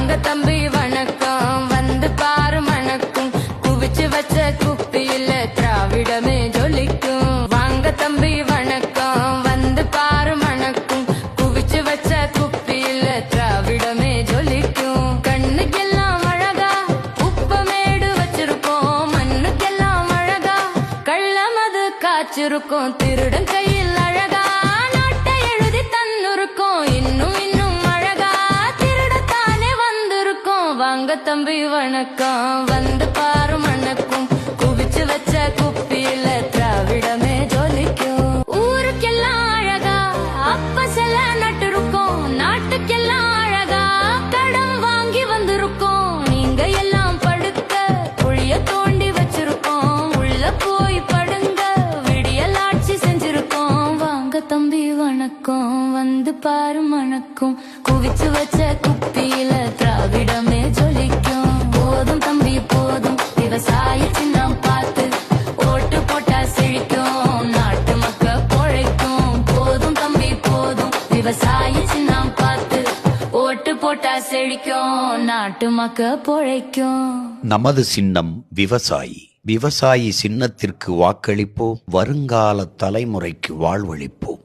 வாங்க தம்பி வணக்கம், வந்து பாரு மணக்கும், குவிச்சு வச்ச குப்பியில திராவிடமே ஜொலிக்கும். வாங்க தம்பி வணக்கம், வந்து பாரு மணக்கும், குவிச்சு வச்ச குப்பியில திராவிடமே ஜொலிக்கும். கண்ணுக்கெல்லாம் அழகா உப்பமேடு வச்சிருக்கோம், மண்ணுக்கெல்லாம் அழகா கள்ளமது காய்ச்சிருக்கோம். திருடன் கையில் அழகா நாட்டை எழுதி தன்னுருக்கோம், இன்னும் இன்னும் அழகா திருடத்தானே வந்திருக்கோம். வாங்க தம்பி வணக்கம், வந்து பாரு மணக்கும், குவிச்சு வச்ச குப்பியில திராவிடமே ஜொலிக்கும். ஊருக்கெல்லாம் அழகா அப்ப செல்ல நட்டிருக்கோம், நாட்டுக்கெல்லாம் அழகா கடன் வாங்கி வந்திருக்கோம். நீங்க எல்லாம் படுக்க குழிய தோண்டி வச்சிருக்கோம், உள்ள போய் படுங்க விடியல் ஆட்சி செஞ்சிருக்கோம். வாங்க தம்பி வணக்கம், வந்து பாரு மணக்கும், குவிச்சு வச்ச குப்பியில திராவிடமே ஜொலிக்கும். போதும் தம்பி போதும் விவசாய சின்னம் பார்த்து ஓட்டு போட்டா செழிக்கும், நாட்டு மக்க பொழைக்கும். போதும் தம்பி போதும் விவசாய சின்னம் பார்த்து ஓட்டு போட்டா செழிக்கும், நாட்டு மக்க பொழைக்கும். நமது சின்னம் விவசாயி. விவசாயி சின்னத்திற்கு வாக்களிப்போம், வருங்கால தலைமுறைக்கு வாழ்வளிப்போம்.